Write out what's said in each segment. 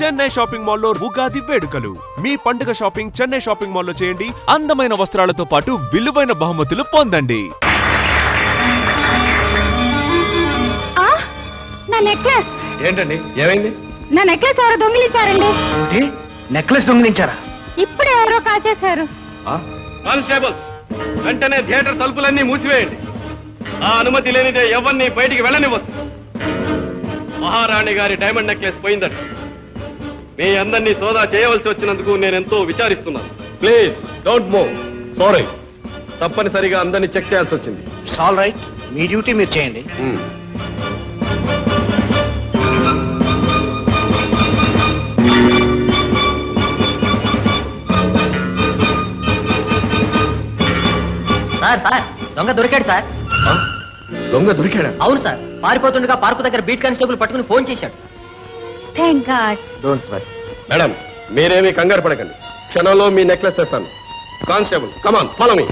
Chennai shopping మాల్లో ఉగాది వేడుకలు. మీ పండుగ షాపింగ్ చెన్నై షాపింగ్ మాల్లో చేయండి. అందమైన వస్త్రాలతో పాటు విలువైన బహుమతులు పొందండి. నా నెక్లెస్ ఏంటండి, ఏమైంది? నా నెక్లెస్ ఎవరో దొంగిలించారండి. నెక్లెస్ దొంగిలించారా? ఇప్పుడే ఎవరో కాచేశారు. కానిస్టేబుల్, వెంటనే థియేటర్ తలుపులన్నీ మూసివేయండి. ఆ అనుమతి లేనిదే ఎవరిని బయటికి వెళ్ళనివ్వద్దు. మహారాణి గారి డైమండ్ నెక్లెస్ పోయిందట. మీ అందరినీ సోదా చేయవలసి వచ్చినందుకు నేను ఎంతో విచారిస్తున్నాను. Please don't move. సారీ, తప్పనిసరిగా అందరినీ చెక్ చేయాల్సి వచ్చింది. ఆల్ రైట్, మీ డ్యూటీ మీరు చేయండి. సార్ దొంగ దొరికాడు సార్. దొంగ దొరికాడా? అవును సార్, పారిపోతుండగా పార్కు దగ్గర బీట్ కానిస్టేబుల్ పట్టుకుని ఫోన్ చేశాడు. Thank God. Don't worry. Madam, మీరేమీ కంగారు పడకండి. క్షణంలో మీ నెక్లెస్ తెస్తాను. కానిస్టేబుల్, కమాన్, ఫాలో మీ.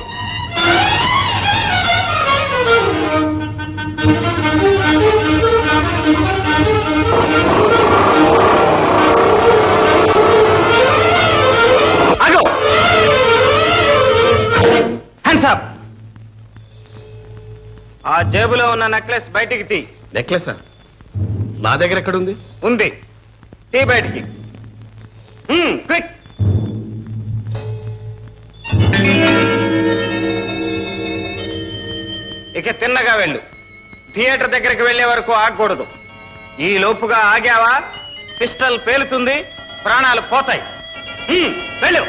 Hands up. ఆ జేబులో ఉన్న నెక్లెస్ బయటికి తీ. నెక్లెసా? నా దగ్గర ఎక్కడుంది? ఉంది, తీ బయటికి. క్విక్. ఇక తిన్నగా వెళ్ళు. థియేటర్ దగ్గరికి వెళ్లే వరకు ఆగకూడదు. ఈ లోపుగా ఆగావా పిస్టల్ పేలుతుంది, ప్రాణాలు పోతాయి. వెళ్ళు.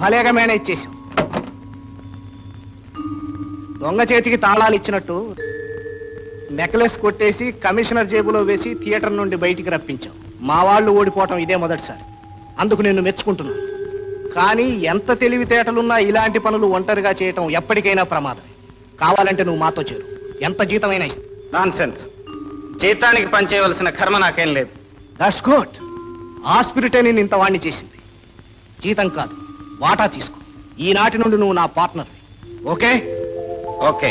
భలేగా మేనేజ్ చేశాం. దొంగ చేతికి తాళాలు ఇచ్చినట్టు నెక్లెస్ కొట్టేసి కమిషనర్ జేబులో వేసి థియేటర్ నుండి బయటికి రప్పించాం. మా వాళ్ళు ఓడిపోవటం ఇదే మొదటిసారి. అందుకు నిన్ను మెచ్చుకుంటున్నాను. కానీ ఎంత తెలివితేటలున్నా ఇలాంటి పనులు ఒంటరిగా చేయటం ఎప్పటికైనా ప్రమాదమే. కావాలంటే నువ్వు మాతో చేరు, ఎంత జీతమైనా ఇస్తా. నాన్సెన్స్. జీతానికి పనిచేయవలసిన కర్మ నాకేం లేదు. That's good. ఆ స్పిరిటే నేను ఇంత వాణ్ణి చేసింది. జీతం కాదు, వాటా తీసుకో. ఈనాటి నుండి నువ్వు నా partner. Okay? Okay.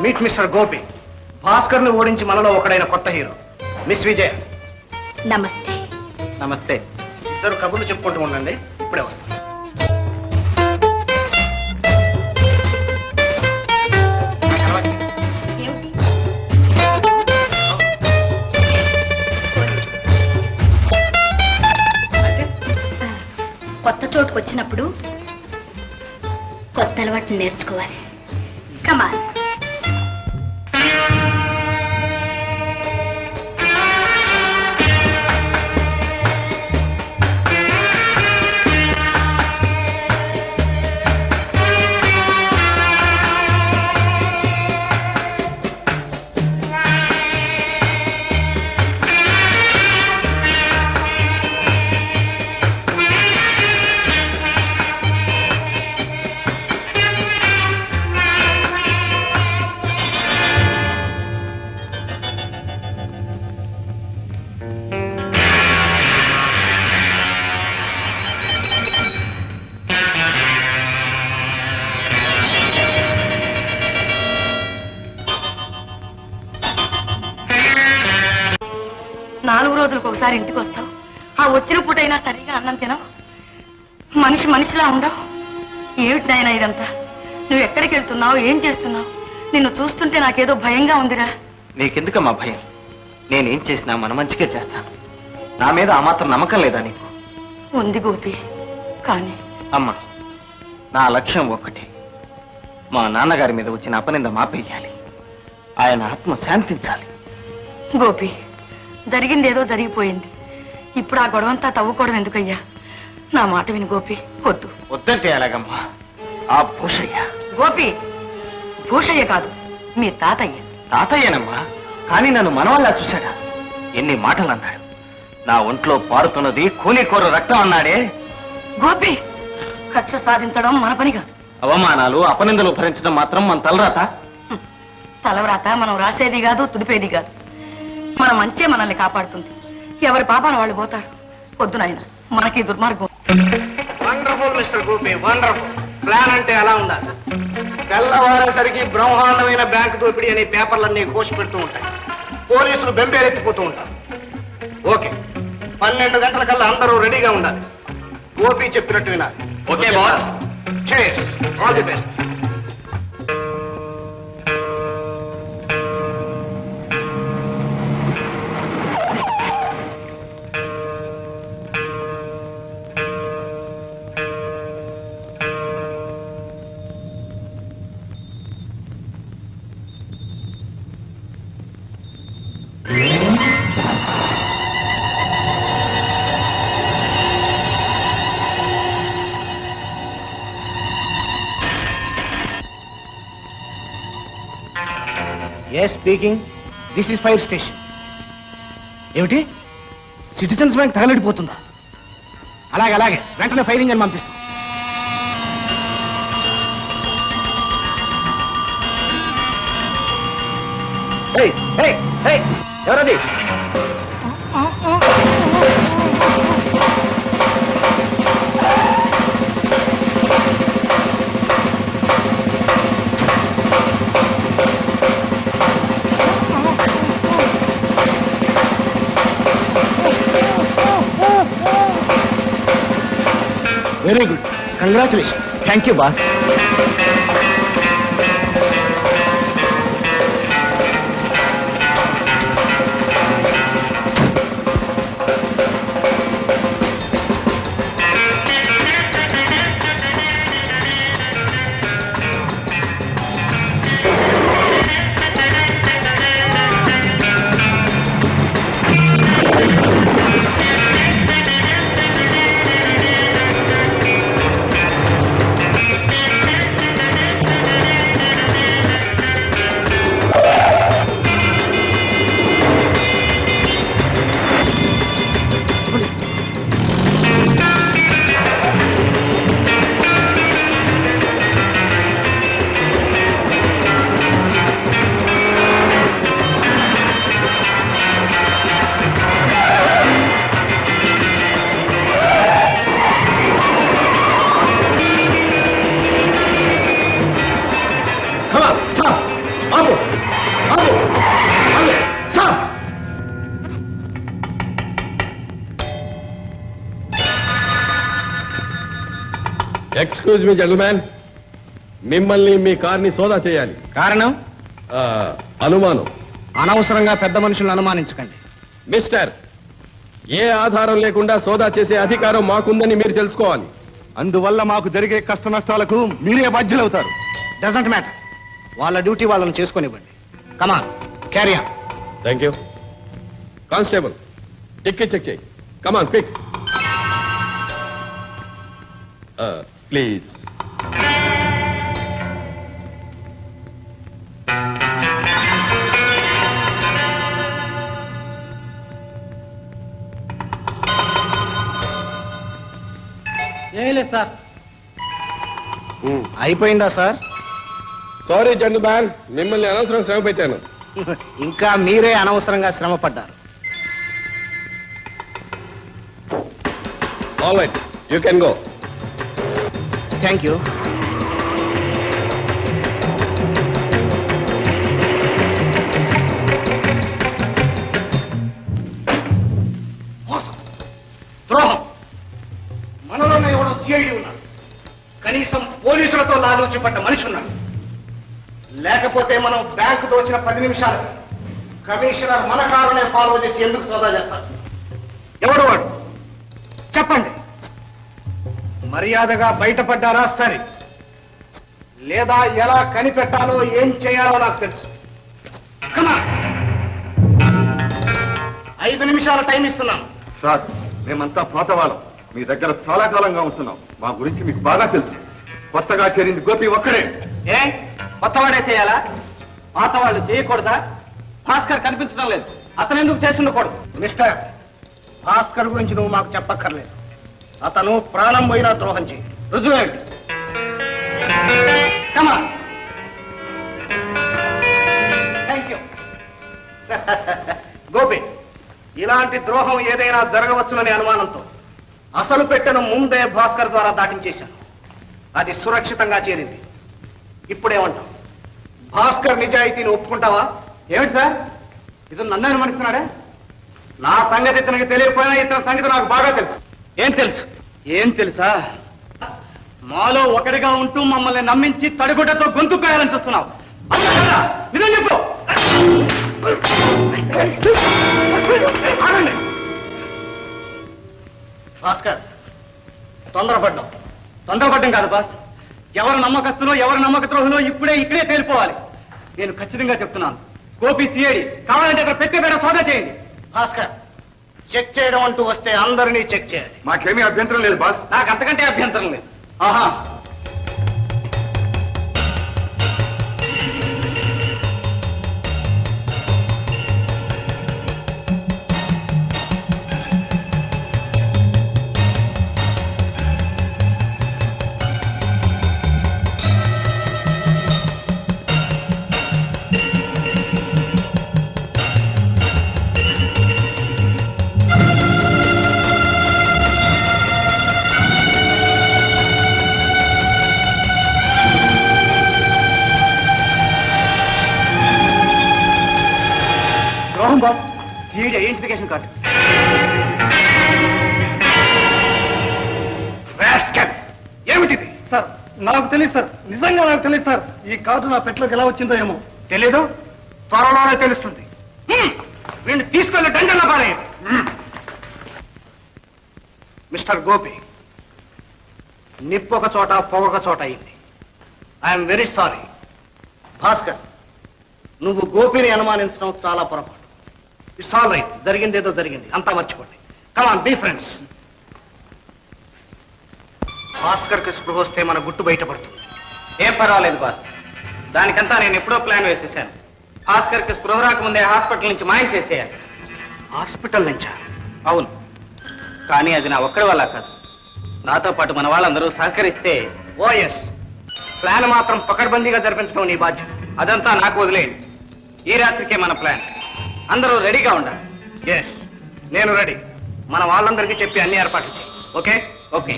Meet mister Gopi. Bhaskar ని ఓడించి మనలో ఒకడైన కొత్త హీరో మిస్ విజయ. నమస్తే. నమస్తే. ఇద్దరు కబుర్లు చెప్పుకుంటూ ఉండండి, ఇప్పుడే వస్తాను. కొత్త చోటుకు వచ్చినప్పుడు కొత్త అలవాటు నేర్చుకోవాలి. కమాన్. రోజులకు ఒకసారి ఇంటికి వస్తావు. ఆ వచ్చిన పూటైనా సరిగా అన్నం తినవు. మనిషిలా ఉండవు. ఏమిటి నాయనా ఇదంతా? నువ్వు ఎక్కడికి వెళ్తున్నావు? ఏం చేస్తున్నావు? నిన్ను చూస్తుంటే నాకేదో భయంగా ఉందిరా. నీకెందుకమ్మా భయం? నేనేం చేసినా మన మంచిగా చేస్తాను. నా మీద ఆ మాత్రం నమ్మకం లేదా నీకు? ఉంది గోపి, కానీ అమ్మా, నా లక్ష్యం ఒక్కటే. మా నాన్నగారి మీద వచ్చిన అపనింద మాపేయాలి. ఆయన ఆత్మ శాంతించాలి. గోపి, జరిగిందేదో జరిగిపోయింది. ఇప్పుడు ఆ గొడవంతా తవ్వుకోవడం ఎందుకయ్యా? నా మాట విని గోపి. వద్దు. వద్దంటే ఎలాగమ్మా? ఆ భూషయ్య. గోపి, భూషయ్య కాదు, మీ తాతయ్య. తాతయ్యనమ్మా, కానీ నన్ను మనవల్లా చూశాడా? ఎన్ని మాటలు అన్నాడు. నా ఒంట్లో పారుతున్నది కూనికోరు రక్తం అన్నాడే. గోపి, కక్ష సాధించడం మన పని కాదు. అవమానాలు అపనిందలు భరించడం మాత్రం మన తలరాత. తలవ్రాత మనం రాసేది కాదు, తుడిపేది కాదు. మన మంచే మనల్ని కాపాడుతుంది. ఎవరి పాపాన వాళ్ళు పోతారు. వద్దు నాయన, మనకి దుర్మార్గం. Wonderful mister Gopi, wonderful. Plan అంటే అలా ఉండాలి. తెల్లవారేసరికి బ్రహ్మాండమైన బ్యాంకు దోపిడీ అనే పేపర్లన్నీ కోసి పెడుతూ ఉంటాయి. పోలీసులు బెంబేలెత్తిపోతూ ఉంటారు. ఓకే, 12 గంటలకల్లా అందరూ రెడీగా ఉండాలి. గోపి చెప్పినట్టు వినాలి. Okay boss. Cheers. All the best. Yes, speaking. This is fire station. ఏమిటి? సిటిజన్స్ బ్యాంక్ తగలడిపోతుందా? అలాగే వెంటనే ఫైరింగ్ అని పంపిస్తాం. ఎవరది? Very good, congratulations. Thank you boss. Excuse me gentlemen, మిమ్మల్ని మీ కార్ని సోదా చేయాలి. కారణం? అనుమానం. అనవసరంగా పెద్ద మనుషులను అనుమానించకండి. మిస్టర్, ఏ ఆధారం లేకుండా సోదా చేసే అధికారం మాకుందని మీరు తెలుసుకోవాలి. అందువల్ల మాకు జరిగే కష్ట నష్టాలకు మీరే బాధ్యులవుతారు. Doesn't matter. వాళ్ళ డ్యూటీ వాళ్ళని చేసుకొనివ్వండి. Come on, carry on. Thank you. Constable, dickey check చేయి. Come on, pick. ప్లీజ్. ఏం లేదు సార్. అయిపోయిందా సార్? సారీ జెంటల్మెన్, మిమ్మల్ని అనవసరం శ్రమ పెట్టాను. ఇంకా మీరే అనవసరంగా శ్రమ పడ్డారు. All right, you can go. Thank you. కనీసం పోలీసులతో లాలూచిపడ్డ మనిషి ఉన్నాడు. లేకపోతే మనం బ్యాంకు దోచిన 10 నిమిషాలు కమిషనర్ మన కారునే ఫాలో చేసి ఎందుకు సోదా చేస్తాడు? ఎవడు వాడు చెప్పండి. మర్యాదగా బయటపడ్డారా సరే, లేదా ఎలా కనిపెట్టాలో ఏం చేయాలో నాకు తెలుసు. కమా 5 నిమిషాల టైం ఇస్తున్నాను. సార్, మేమంతా పాతవాళ్ళం. మీ దగ్గర చాలా కాలంగా ఉంటున్నాం. మా గురించి మీకు బాగా తెలుసు. కొత్తగా చేరింది గోపి ఒక్కడే. ఏ కొత్తవాడే చేయాలా? పాతవాళ్ళు చేయకూడదా? భాస్కర్ కనిపించడం లేదు, అతను ఎందుకు చేసి ఉండకూడదు? మిస్టర్, భాస్కర్ గురించి నువ్వు మాకు చెప్పక్కర్లేదు. అతను ప్రాణం పోయినా ద్రోహం చేయి. రుజువేంటి? కమా థ్యాంక్ యూ. గోపి, ఇలాంటి ద్రోహం ఏదైనా జరగవచ్చుననే అనుమానంతో అసలు పెట్టెను ముందే భాస్కర్ ద్వారా దాటించేశాను. అది సురక్షితంగా చేరింది. ఇప్పుడేమంటావు? భాస్కర్ నిజాయితీని ఒప్పుకుంటావా? ఏమిటి సార్, ఇతను నన్ను అనుమానిస్తున్నాడే? నా సంగతి ఇతనికి తెలియకపోయినా ఇతని సంగతి నాకు బాగా తెలుసు. ఏం తెలుసు? ఏం తెలుసా? మాలో ఒకటిగా ఉంటూ మమ్మల్ని నమ్మించి తడిగుడ్డతో గొంతుకాయాలని చూస్తున్నావు. నిజం చెప్పు. ఆగండి. భాస్కర్, తొందరపడ్డం కాదు బాస్. ఎవరు నమ్మకస్తులో ఎవరు నమ్మక ద్రోహులో ఇక్కడే తేలిపోవాలి. నేను ఖచ్చితంగా చెప్తున్నాను. గోపి సిఐడి, కావాలంటే అక్కడ పెట్టేబేడ సోదా చేయండి. భాస్కర్, చెక్ చేయడం అంటూ వస్తే అందరినీ చెక్ చేయాలి. మాకేమీ అభ్యంతరం లేదు బాస్. నాకు అంతకంటే అభ్యంతరం లేదు. ఆహా, ద్రోహం బాబు. CID identification card. ఏమిటిది? సార్ నాకు తెలియదు సార్, నిజంగా నాకు తెలియదు సార్. ఈ కార్డు నా పెట్లోకి ఎలా వచ్చిందో ఏమో. తెలీదు? త్వరలోనే తెలుస్తుంది. వీడిని తీసుకెళ్లి డంజన్లో పారేయండి. మిస్టర్ గోపి, నిప్పొక చోట పొగొక చోట అయింది. I'm very sorry. భాస్కర్, నువ్వు గోపిని అనుమానించడం చాలా పొరపాటు. It's all right. జరిగిందేదో జరిగింది, అంతా మర్చిపోండి. Come on, be friends. భాస్కర్కి స్పృహ వస్తే మన గుట్టు బయటపడుతుంది. ఏం పర్వాలేదు బాస్, దానికంతా నేను ఎప్పుడో ప్లాన్ వేసేసాను. భాస్కర్కి స్పృహ రాకముందే హాస్పిటల్ నుంచి మాయం చేసేయాలి. హాస్పిటల్ నుంచా? అవును, కానీ అది నా ఒక్కడి వల్ల కాదు. నాతో పాటు మన వాళ్ళందరూ సహకరిస్తే. ఓ ఎస్, ప్లాన్ మాత్రం పకడ్బందీగా జరిపించడం నీ బాధ్యత. అదంతా నాకు వదిలేయండి. ఈ రాత్రికే మన ప్లాన్. అందరూ రెడీగా ఉండాలి. ఎస్, నేను రెడీ. మన వాళ్ళందరికీ చెప్పి అన్ని ఏర్పాట్లు చేయి. ఓకే? ఓకే.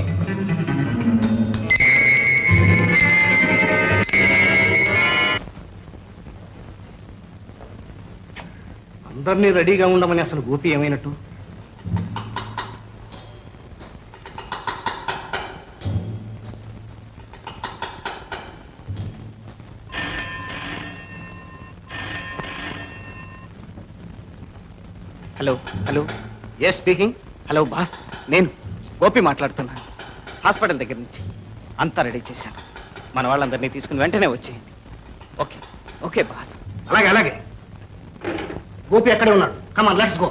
అందరినీ రెడీగా ఉండమని అసలు గోపి ఏమైనట్టు? Hello hello. Yes, speaking. Hello boss, నేను గోపి మాట్లాడుతున్నాను. హాస్పిటల్ దగ్గర నుంచి అంతా రెడీ చేశాను. మన వాళ్ళందరినీ తీసుకుని వెంటనే వచ్చేయండి. Okay okay boss. అలాగే అలాగే. గోపి ఎక్కడే ఉన్నాడు. Come on, let's go.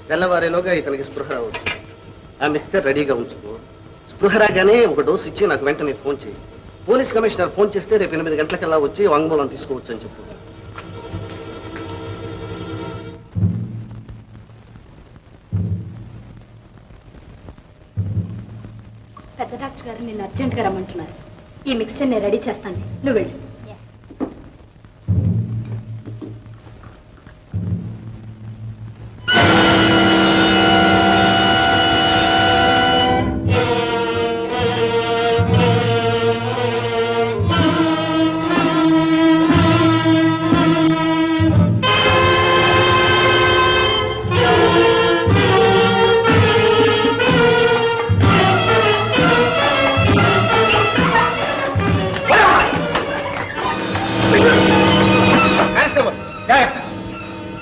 తెల్లవారేలోగా ఇతనికి స్పృహ రావచ్చు. ఆ మిక్స్చర్ రెడీగా ఉంచుకో. స్పృహ రాగానే ఒక డోసు ఇచ్చి నాకు వెంటనే ఫోన్ చేయి. పోలీస్ కమిషనర్ ఫోన్ చేస్తే రేపు 8 గంటలకల్లా వచ్చి వాంగ్మూలం తీసుకోవచ్చు అని చెప్పు. పెద్ద డాక్టర్ గారు నిన్ను అర్జెంట్గా రమ్మంటున్నారు. ఈ మిక్స్చర్ నేను రెడీ చేస్తాను, నువ్వు వెళ్ళు.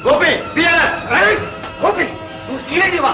గోపి గోపి నువ్వు సీరియస్వా?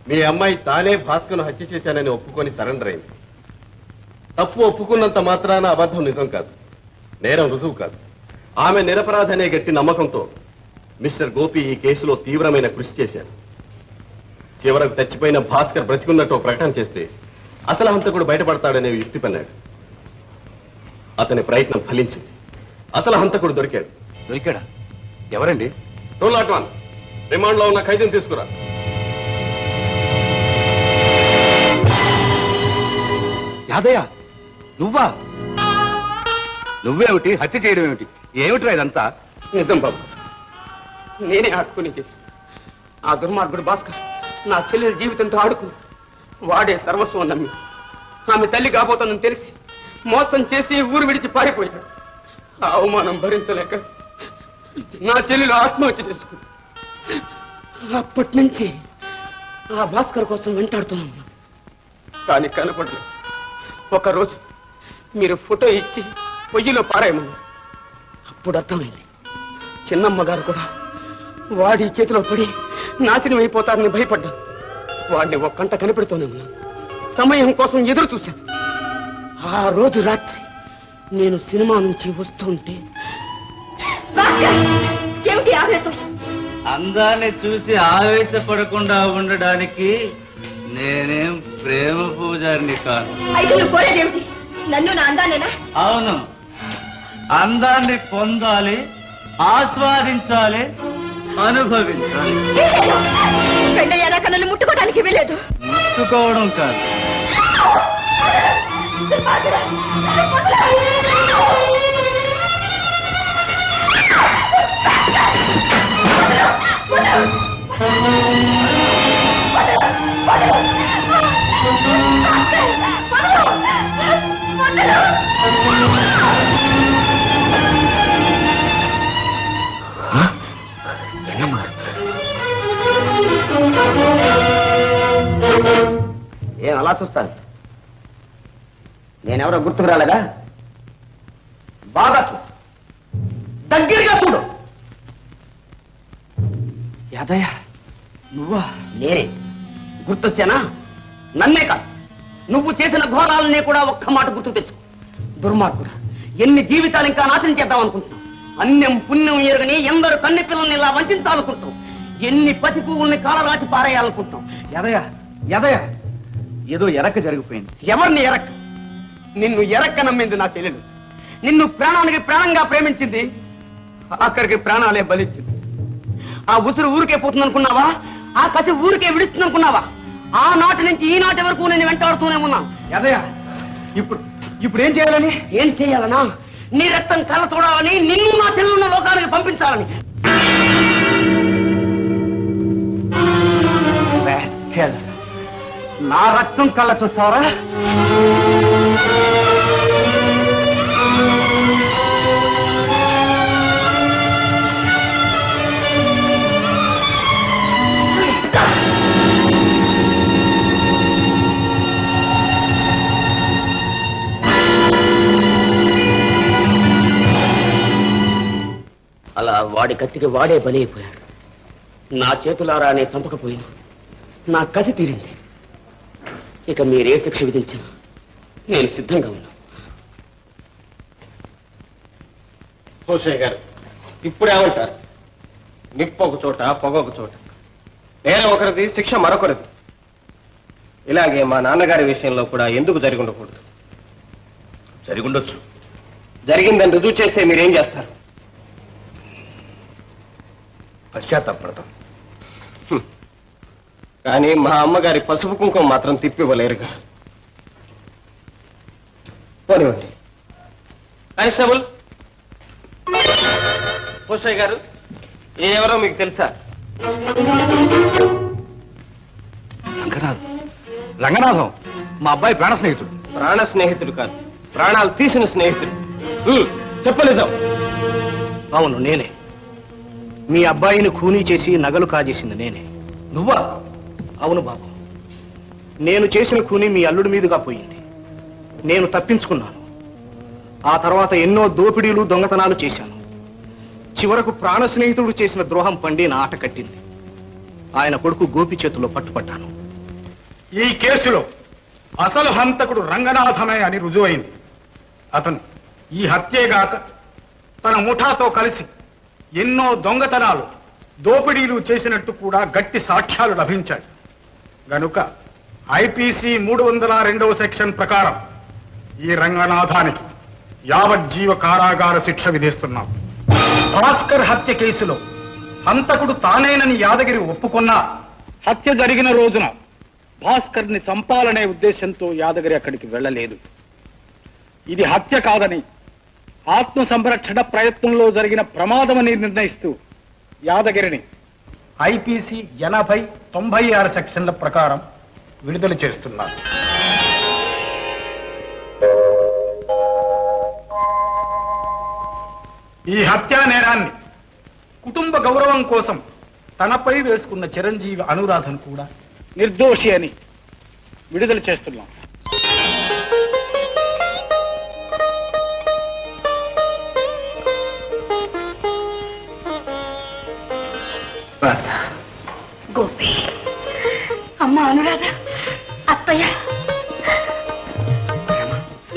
మీ అమ్మాయి తానే భాస్కర్ను హత్య చేశానని ఒప్పుకొని సరెండర్ అయింది. తప్పు ఒప్పుకున్నంత మాత్రాన అబద్ధం నిజం కాదు, నేరం రుజువు కాదు. ఆమె నిరపరాధనే గట్టి నమ్మకంతో మిస్టర్ గోపి ఈ కేసులో తీవ్రమైన కృషి చేశారు. చివరకు చచ్చిపోయిన భాస్కర్ బ్రతికున్నట్టు ప్రకటన చేస్తే అసలు హంతకుడు బయటపడతాడనే యుక్తి పన్నాడు. అతని ప్రయత్నం ఫలించింది. అసలు హంతకుడు దొరికాడు. దొరికాడా? ఎవరండి? 201 రిమాండ్ లో ఉన్న ఖైదీని తీసుకురా. యాదయ్య, నువ్వా? నువ్వేమిటి హత్య చేయడం ఏమిటి? ఏమిట్రా ఇదంతా? నిజం బాబు, నేనే ఆడుకుని చేసి ఆ దుర్మార్గుడు భాస్కర్ నా చెల్లెల జీవితంతో ఆడుకుని వాడే సర్వస్వం నమ్మి ఆమె తల్లి కాబోతుందని తెలిసి మోసం చేసి ఊరు విడిచి పారిపోయాడు. ఆ అవమానం భరించలేక నా చెల్లెలు ఆత్మహత్య చేసుకుంది. అప్పటి నుంచి ఆ భాస్కర్ కోసం వెంటాడుతున్నాను, కానీ కనపడలేదు. ఒకరోజు మీరు ఫోటో ఇచ్చి పొయ్యిలో పారాయమన్నారు. అప్పుడు అర్థమైంది, చిన్నమ్మ గారు కూడా వాడి చేతిలో పడి నాశనం అయిపోతారని భయపడ్డాను. వాడిని ఒక్కంట కనిపెడుతూనే ఉన్నాను. సమయం కోసం ఎదురు చూశాను. ఆ రోజు రాత్రి నేను సినిమా నుంచి వస్తుంటే ఏమిటి ఆవేశం? అందాన్ని చూసి ఆవేశపడకుండా ఉండడానికి నేనేం ప్రేమ పూజారిని కాను. అయితే నువ్వు కోరేదేమిటి? నన్ను నా అందానేనా? అవును, అందాన్ని పొందాలి, ఆస్వాదించాలి, అనుభవించాలి. పెళ్ళయ్యాక నన్ను ముట్టుకోవడానికి వీలేదు. ముట్టుకోవడం కాదు, ఏం అలా చూస్తాను? నేనెవరో గుర్తుకు రాలేదా? బాగా చూడు, దగ్గరగా చూడు. యాదయ్య, నువ్వా? నేనే. గుర్తొచ్చానా? నన్నే కాదు, నువ్వు చేసిన ఘోరాలనే కూడా ఒక్క మాట గుర్తు తెచ్చు. దుర్మార్గుడు, ఎన్ని జీవితాలు ఇంకా నాశనం చేద్దాం అనుకుంటున్నావు? అన్యం పుణ్యం ఎరుగని ఎందరు కన్నె పిల్లల్ని ఇలా వంచాలనుకుంటాం. ఎన్ని పసి పువ్వుల్ని కాలరాచి పారేయాలనుకుంటాం. యాదయ్య, యాదయ్య, ఏదో ఎరక్క జరిగిపోయింది. ఎవరిని ఎరక్క? నిన్ను ఎరక్క నమ్మింది నా చెల్లెలు. నిన్ను ప్రాణానికి ప్రాణంగా ప్రేమించింది, ఆఖరికి ప్రాణాలే బలిచ్చింది. ఆ ఉసురు ఊరికే పోతుంది అనుకున్నావా? ఆ కసి ఊరికే విడుస్తుంది అనుకున్నావా? ఆ నాటి నుంచి ఈ నాటి వరకు నేను వెంటాడుతూనే ఉన్నాను. యాదయ్య, ఇప్పుడు ఏం చేయాలని? ఏం చేయాలనా? నీ రక్తం కళ్ళ చూడాలని, నిన్ను నా చెల్లెలున్న లోకానికి పంపించాలని. నా రక్తం కళ్ళ చూస్తావరా? అలా వాడి కత్తికి వాడే బలి అయిపోయాడు. నా చేతులారా నేను చంపకపోయినా నా కసి తీరింది. ఇక మీరే శిక్ష విధించినా నేను సిద్ధంగా ఉన్నా. హోసయ్య గారు, ఇప్పుడేమంటారు? నిప్పు ఒక చోట, పొగ ఒక చోట. నేరం ఒకరిది, శిక్ష మరొకరిది. ఇలాగే మా నాన్నగారి విషయంలో కూడా ఎందుకు జరిగి ఉండకూడదు? జరిగుండొచ్చు. జరిగిందని రుజువు చేస్తే మీరేం చేస్తారు? పశ్చాత్తాపడతాం. కానీ మా అమ్మగారి పసుపు కుంకుమ మాత్రం తిప్పివ్వలేరుగా. పోనివ్వండి. కానిస్టేబుల్, హోసయ్య గారు, ఎవరో మీకు తెలుసా? రంగనాథం మా అబ్బాయి ప్రాణ స్నేహితుడు. ప్రాణ స్నేహితుడు కాదు, ప్రాణాలు తీసిన స్నేహితుడు. చెప్పలేదాం? అవును, నేనే. మీ అబ్బాయిని ఖూనీ చేసి నగలు కాజేసింది నేనే. నువ్వా? అవును బాబు, నేను చేసిన ఖూనీ మీ అల్లుడి మీదుగా పోయింది. నేను తప్పించుకున్నాను. ఆ తర్వాత ఎన్నో దోపిడీలు, దొంగతనాలు చేశాను. చివరకు ప్రాణ స్నేహితుడు చేసిన ద్రోహం పండి నా ఆట కట్టింది. ఆయన కొడుకు గోపి చేతుల్లో పట్టుపడ్డాను. ఈ కేసులో అసలు హంతకుడు రంగనాథమే అని రుజువైంది. అతను ఈ హత్యేగాక తన ముఠాతో కలిసి ఎన్నో దొంగతనాలు, దోపిడీలు చేసినట్టు కూడా గట్టి సాక్ష్యాలు లభించాయి. గనుక ఐపీసీ 302వ సెక్షన్ ప్రకారం ఈ రంగనాథానికి యావజ్జీవ కారాగార శిక్ష విధిస్తున్నాం. భాస్కర్ హత్య కేసులో హంతకుడు తానేనని యాదగిరి ఒప్పుకున్నా హత్య జరిగిన రోజున భాస్కర్ ని చంపాలనే ఉద్దేశంతో యాదగిరి అక్కడికి వెళ్ళలేదు. ఇది హత్య కాదని ఆత్మ సంరక్షణ ప్రయత్నంలో జరిగిన ప్రమాదమని నిర్ణయిస్తూ యాదగిరిని ఐపీసీ 80, 96 సెక్షన్ల ప్రకారం విడుదల చేస్తున్నారు. ఈ హత్యా నేరాన్ని కుటుంబ గౌరవం కోసం తనపై వేసుకున్న చిరంజీవి అనురాధను కూడా నిర్దోషి అని విడుదల చేస్తున్నాం. గోపి, అమ్మ అనురాధ, అత్తయ్య,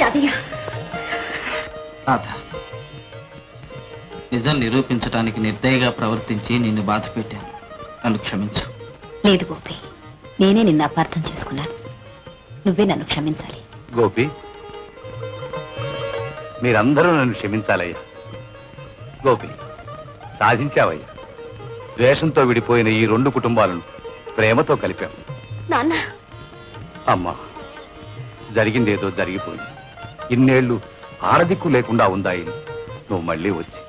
యాదయ్య. రాధ, నిజం నిరూపించడానికి నిర్దయగా ప్రవర్తించి నిన్ను బాధ పెట్టాను. నన్ను క్షమించు. లేదు గోపి, నేనే నిన్ను అపార్థం చేసుకున్నాను. నువ్వే నన్ను క్షమించాలి. గోపి, మీరందరూ నన్ను క్షమించాలయ్యా. గోపి, సాధించావయ్యా. ద్వేషంతో విడిపోయిన ఈ 2 కుటుంబాలను ప్రేమతో కలిపాం. నాన్న, అమ్మా, జరిగిందేదో జరిగిపోయింది. ఇన్నేళ్లు ఆరదిక్కు లేకుండా ఉందాయి. నువ్వు మళ్ళీ వచ్చి